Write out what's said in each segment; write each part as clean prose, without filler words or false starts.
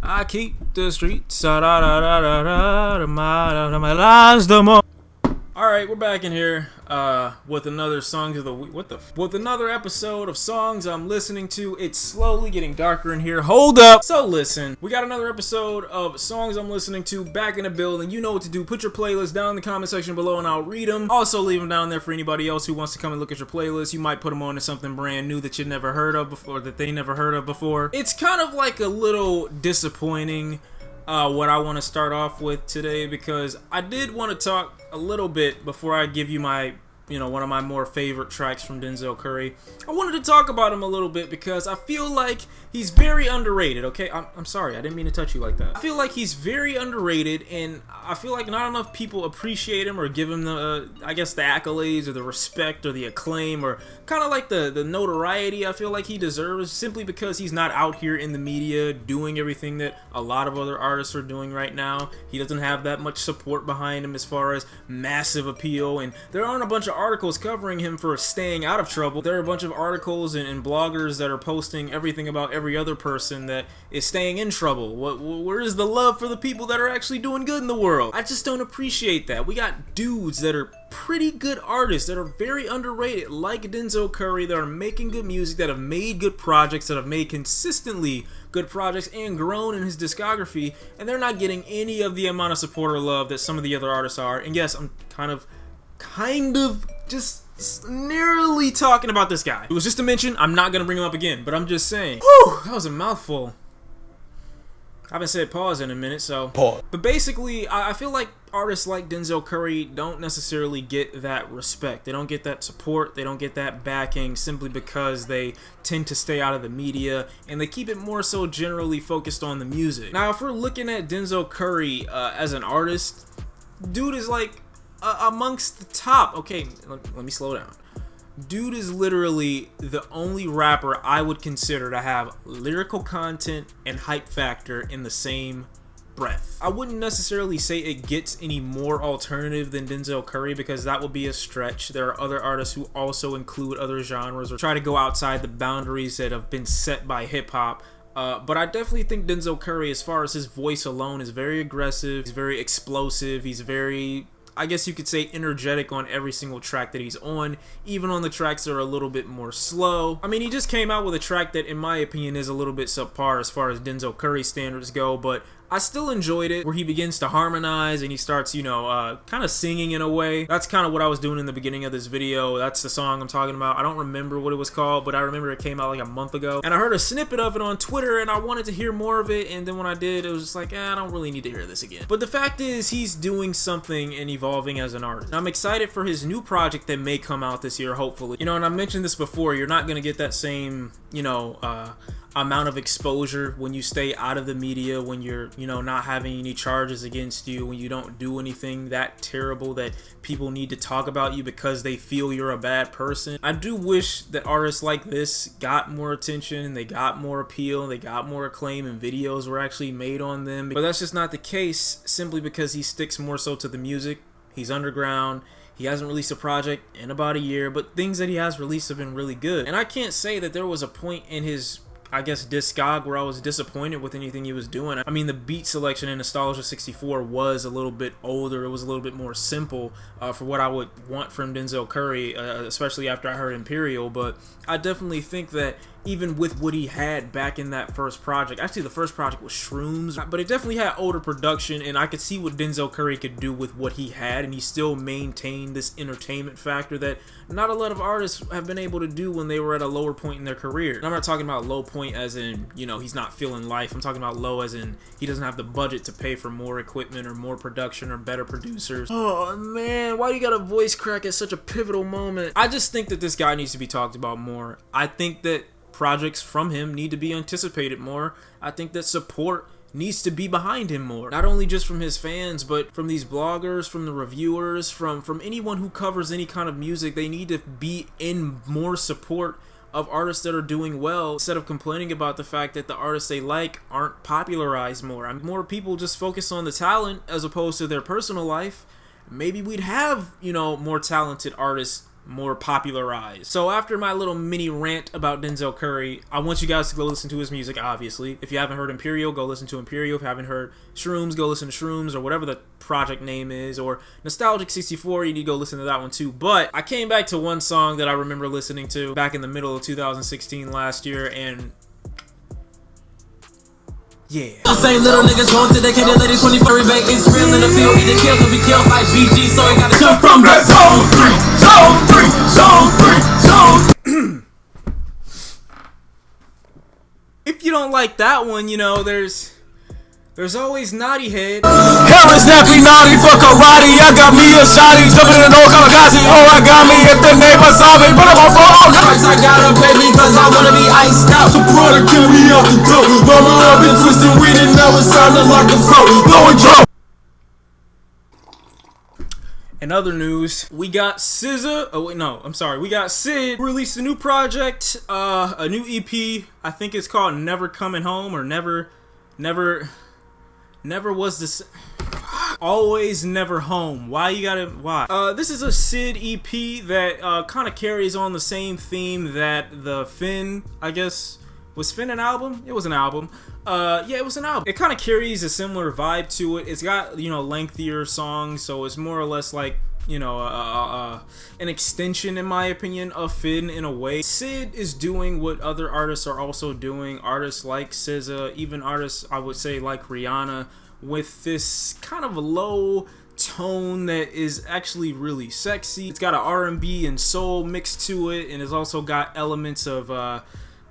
I keep the streets my lies the more. Alright, we're back in here with another Songs of the Week. With another episode of Songs I'm Listening to. It's slowly getting darker in here. Hold up! So listen, we got another episode of Songs I'm Listening to back in the building. You know what to do. Put your playlist down in the comment section below and I'll read them. Also leave them down there for anybody else who wants to come and look at your playlist. You might put them on to something brand new that you never heard of before, that they never heard of before. It's kind of like a little disappointing what I want to start off with today, because I did want to talk a little bit before I give you my, one of my more favorite tracks from Denzel Curry. I wanted to talk about him a little bit because I feel like he's very underrated, okay? I'm sorry, I didn't mean to touch you like that. I feel like he's very underrated, and I feel like not enough people appreciate him or give him the, the accolades or the respect or the acclaim or kind of like the notoriety I feel like he deserves, simply because he's not out here in the media doing everything that a lot of other artists are doing right now. He doesn't have that much support behind him as far as massive appeal, and there aren't a bunch of articles covering him for staying out of trouble. There are a bunch of articles and bloggers that are posting everything about every other person that is staying in trouble. Where is the love for the people that are actually doing good in the world? I just don't appreciate that. We got dudes that are pretty good artists that are very underrated, like Denzel Curry, that are making good music, that have made good projects, that have made consistently good projects and grown in his discography, and they're not getting any of the amount of support or love that some of the other artists are. And yes, I'm kind of just nearly talking about this guy. It was just a mention. I'm not gonna bring him up again, but I'm just saying. Whew, that was a mouthful. I haven't said pause in a minute, so pause. But basically, I feel like artists like Denzel Curry don't necessarily get that respect. They don't get that support. They don't get that backing simply because they tend to stay out of the media, and they keep it more so generally focused on the music. Now, if we're looking at Denzel Curry as an artist, dude is like amongst the top. Okay, let me slow down. Dude is literally the only rapper I would consider to have lyrical content and hype factor in the same breath. I wouldn't necessarily say it gets any more alternative than Denzel Curry, because that would be a stretch. There are other artists who also include other genres or try to go outside the boundaries that have been set by hip-hop. But I definitely think Denzel Curry, as far as his voice alone, is very aggressive, he's very explosive, he's very, I guess you could say, energetic on every single track that he's on, even on the tracks that are a little bit more slow. I mean, he just came out with a track that, in my opinion, is a little bit subpar as far as Denzel Curry standards go, but I still enjoyed it, where he begins to harmonize and he starts, kind of singing in a way. That's kind of what I was doing in the beginning of this video. That's the song I'm talking about. I don't remember what it was called, but I remember it came out like a month ago. And I heard a snippet of it on Twitter, and I wanted to hear more of it, and then when I did, it was just like, I don't really need to hear this again. But the fact is, he's doing something and evolving as an artist. And I'm excited for his new project that may come out this year, hopefully. And I mentioned this before, you're not going to get that same, amount of exposure when you stay out of the media, when you're not having any charges against you, when you don't do anything that terrible that people need to talk about you because they feel you're a bad person. I do wish that artists like this got more attention, they got more appeal, they got more acclaim, and videos were actually made on them, but that's just not the case, simply because he sticks more so to the music. He's underground. He hasn't released a project in about a year, but things that he has released have been really good. And I can't say that there was a point in his, discog where I was disappointed with anything he was doing. I mean, the beat selection in Nostalgia 64 was a little bit older. It was a little bit more simple for what I would want from Denzel Curry, especially after I heard Imperial. But I definitely think that even with what he had back in that first project, actually the first project was Shrooms, but it definitely had older production, and I could see what Denzel Curry could do with what he had, and he still maintained this entertainment factor that not a lot of artists have been able to do when they were at a lower point in their career. And I'm not talking about low point as in, he's not feeling life. I'm talking about low as in he doesn't have the budget to pay for more equipment or more production or better producers. Oh man, why do you got a voice crack at such a pivotal moment? I just think that this guy needs to be talked about more. I think that projects from him need to be anticipated more. I think that support needs to be behind him more. Not only just from his fans, but from these bloggers, from the reviewers, from anyone who covers any kind of music. They need to be in more support of artists that are doing well, instead of complaining about the fact that the artists they like aren't popularized more. More people just focus on the talent as opposed to their personal life. Maybe we'd have, more talented artists more popularized. So after my little mini rant about Denzel Curry, I want you guys to go listen to his music, obviously. If you haven't heard Imperial, go listen to Imperial. If you haven't heard Shrooms, go listen to Shrooms, or whatever the project name is, or Nostalgic 64, you need to go listen to that one too. But I came back to one song that I remember listening to back in the middle of 2016 last year, and yeah. Same little niggas going to the kitty lady 24 bank is real in the field. Either kill or be killed by BG, so he gotta jump from the zone 3, zone 3, zone 3, zone 3. If you don't like that one, you know, there's always Knotty Head. Harris, snappy, naughty, fuck karate. I got me a shotty, jumping in the old kamikaze. Oh, I got me if the neighbor saw me. But I'm on for all nights. I gotta pay me cause I wanna be iced out. The product carry me out the door. Mama up and twisting weed and now it's time to lock the flow. Blowing Joe. In other news, we got SZA. Oh wait, no, I'm sorry. We got Sid released a new project, a new EP. I think it's called Never Coming Home, or Never was this. Always never home. Why you gotta? Why? This is a Sid EP that kind of carries on the same theme that the Finn. I guess was Finn an album? It was an album. Yeah, it was an album. It kind of carries a similar vibe to it. It's got, you know, lengthier songs, so it's more or less like, you know, an extension, in my opinion, of Finn in a way. Sid is doing what other artists are also doing. Artists like SZA, even artists I would say like Rihanna, with this kind of a low tone that is actually really sexy. It's got an R&B and soul mixed to it, and it's also got elements of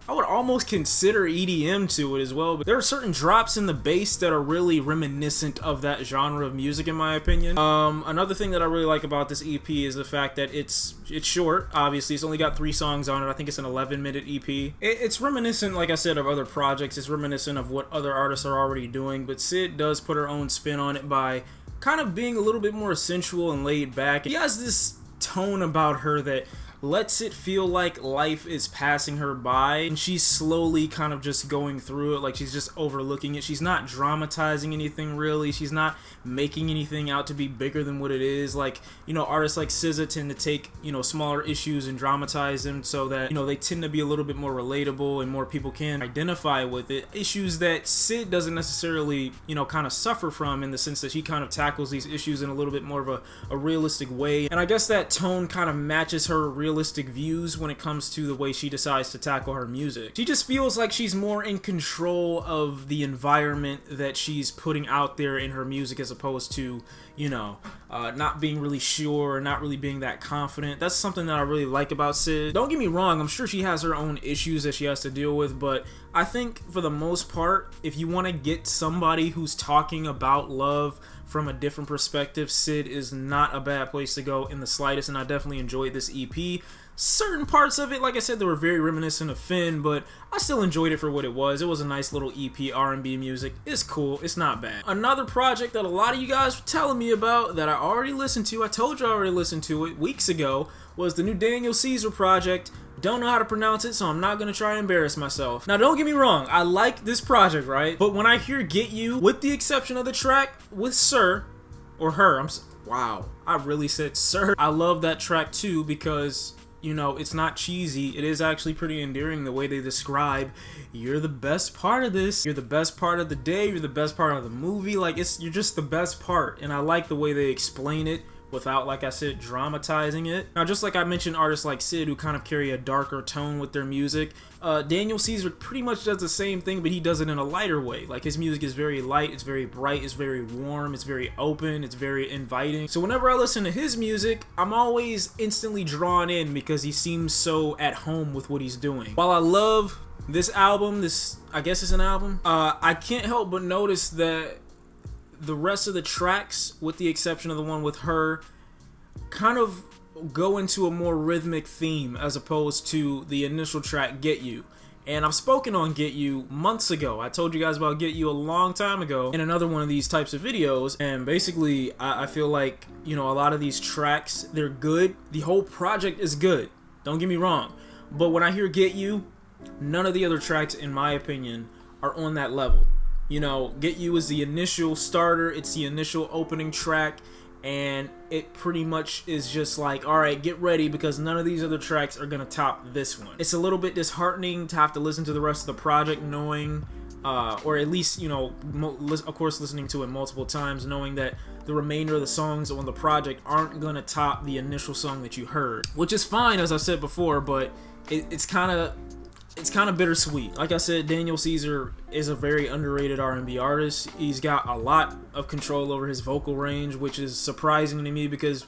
I would almost consider EDM to it as well, but there are certain drops in the bass that are really reminiscent of that genre of music, in my opinion. Another thing that I really like about this EP is the fact that it's short. Obviously, it's only got 3 songs on it. I think it's an 11-minute EP. It's reminiscent, like I said, of other projects. It's reminiscent of what other artists are already doing, but Sid does put her own spin on it by kind of being a little bit more sensual and laid back. He has this tone about her that lets it feel like life is passing her by, and she's slowly kind of just going through it, like she's just overlooking it. She's not dramatizing anything really. She's not making anything out to be bigger than what it is. Like, you know, artists like SZA tend to take, you know, smaller issues and dramatize them so that, you know, they tend to be a little bit more relatable and more people can identify with it. Issues that Sid doesn't necessarily, you know, kind of suffer from, in the sense that she kind of tackles these issues in a little bit more of a realistic way. And I guess that tone kind of matches her realistic views when it comes to the way she decides to tackle her music. She just feels like she's more in control of the environment that she's putting out there in her music, as opposed to, you know, not being really sure, not really being that confident. That's something that I really like about Sid. Don't get me wrong, I'm sure she has her own issues that she has to deal with, but I think for the most part, if you want to get somebody who's talking about love from a different perspective, Sid is not a bad place to go in the slightest, and I definitely enjoyed this EP. Certain parts of it, like I said, they were very reminiscent of Finn, but I still enjoyed it for what it was. It was a nice little EP, R&B music. It's cool. It's not bad. Another project that a lot of you guys were telling me about that I already listened to, I told you I already listened to it weeks ago, was the new Daniel Caesar project. Don't know how to pronounce it, so I'm not going to try and embarrass myself. Now, don't get me wrong. I like this project, right? But when I hear Get You, with the exception of the track with Sir, or Her, wow, I really said Sir. I love that track too, because, you know, it's not cheesy. It is actually pretty endearing the way they describe, you're the best part of this, you're the best part of the day, you're the best part of the movie. Like, you're just the best part, and I like the way they explain it without, like I said, dramatizing it. Now, just like I mentioned, artists like Sid who kind of carry a darker tone with their music, Daniel Caesar pretty much does the same thing, but he does it in a lighter way. Like, his music is very light, it's very bright, it's very warm, it's very open, it's very inviting. So whenever I listen to his music, I'm always instantly drawn in because he seems so at home with what he's doing. While I love this album, I guess it's an album, I can't help but notice that the rest of the tracks, with the exception of the one with Her, kind of go into a more rhythmic theme as opposed to the initial track, Get You. And I've spoken on Get You months ago. I told you guys about Get You a long time ago in another one of these types of videos. And basically, I feel like, you know, a lot of these tracks, they're good. The whole project is good. Don't get me wrong. But when I hear Get You, none of the other tracks, in my opinion, are on that level. You know, Get You is the initial starter. It's the initial opening track. and it pretty much is just like, alright, get ready, because none of these other tracks are gonna top this one. It's a little bit disheartening to have to listen to the rest of the project knowing, or at least, you know, of course listening to it multiple times, knowing that the remainder of the songs on the project aren't gonna top the initial song that you heard. Which is fine, as I said before, but it's kind of bittersweet. Like I said, Daniel Caesar is a very underrated R&B artist. He's got a lot of control over his vocal range, which is surprising to me because,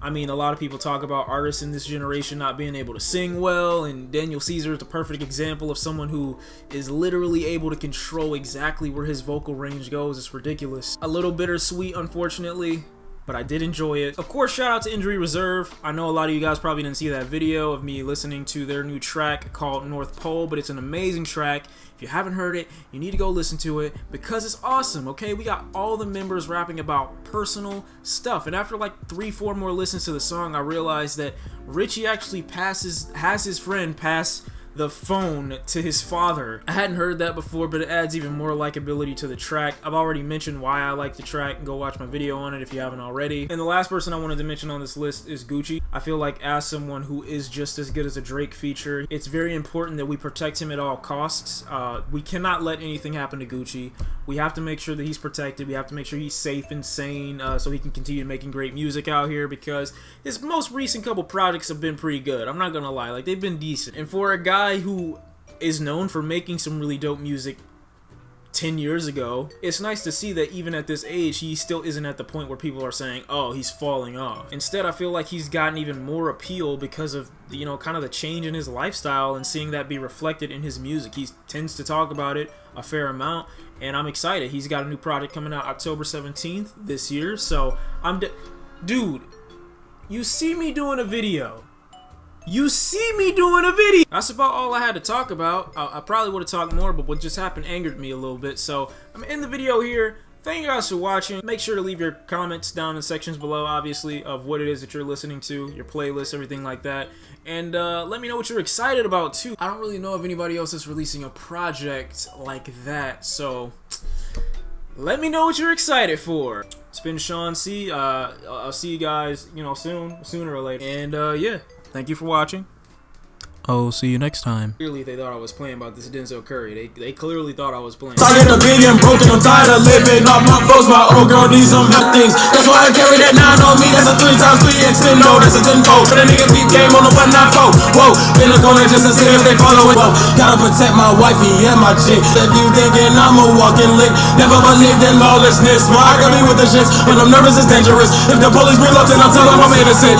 I mean, a lot of people talk about artists in this generation not being able to sing well, and Daniel Caesar is the perfect example of someone who is literally able to control exactly where his vocal range goes. It's ridiculous. A little bittersweet, unfortunately, but I did enjoy it. Of course, shout out to Injury Reserve. I know a lot of you guys probably didn't see that video of me listening to their new track called North Pole, but it's an amazing track. If you haven't heard it, you need to go listen to it because it's awesome, okay? We got all the members rapping about personal stuff, and after like 3-4 more listens to the song, I realized that Richie actually has his friend pass the phone to his father. I hadn't heard that before, but it adds even more likability to the track. I've already mentioned why I like the track. Go watch my video on it if you haven't already. And the last person I wanted to mention on this list is Gucci. I feel like as someone who is just as good as a Drake feature, it's very important that we protect him at all costs. We cannot let anything happen to Gucci. We have to make sure that he's protected. We have to make sure he's safe and sane so he can continue making great music out here, because his most recent couple projects have been pretty good. I'm not gonna lie, like, they've been decent. And for a guy who is known for making some really dope music 10 years ago, it's nice to see that even at this age, he still isn't at the point where people are saying, oh, he's falling off. Instead, I feel like he's gotten even more appeal because of, you know, kind of the change in his lifestyle, and seeing that be reflected in his music. He tends to talk about it a fair amount, and I'm excited. He's got a new project coming out October 17th this year, so dude, you see me doing a video. That's about all I had to talk about. I probably would have talked more, but what just happened angered me a little bit. So I'm in the video here. Thank you guys for watching. Make sure to leave your comments down in the sections below, obviously, of what it is that you're listening to, your playlist, everything like that. And let me know what you're excited about, too. I don't really know if anybody else is releasing a project like that, so let me know what you're excited for. It's been Shawn Cee. I'll see you guys, you know, sooner or later. And yeah. Thank you for watching. I'll see you next time. Clearly they thought I was playing about this Denzel Curry. They clearly thought I was playing. Tired of being broken, I'm tired of living off my foes. My old girl needs some hot things. That's why I carry that 9 on me. That's a 3x3 extendo. That's a 10-fold. But a nigga beat game on the 194. Whoa, in the corner just to see if they follow it. Whoa, gotta protect my wifey and my chick. If you thinking I'm a walking lick, never believed in lawlessness. Why I got me with the shits when I'm nervous, it's dangerous. If the police bring up, then I'll tell them I'm innocent.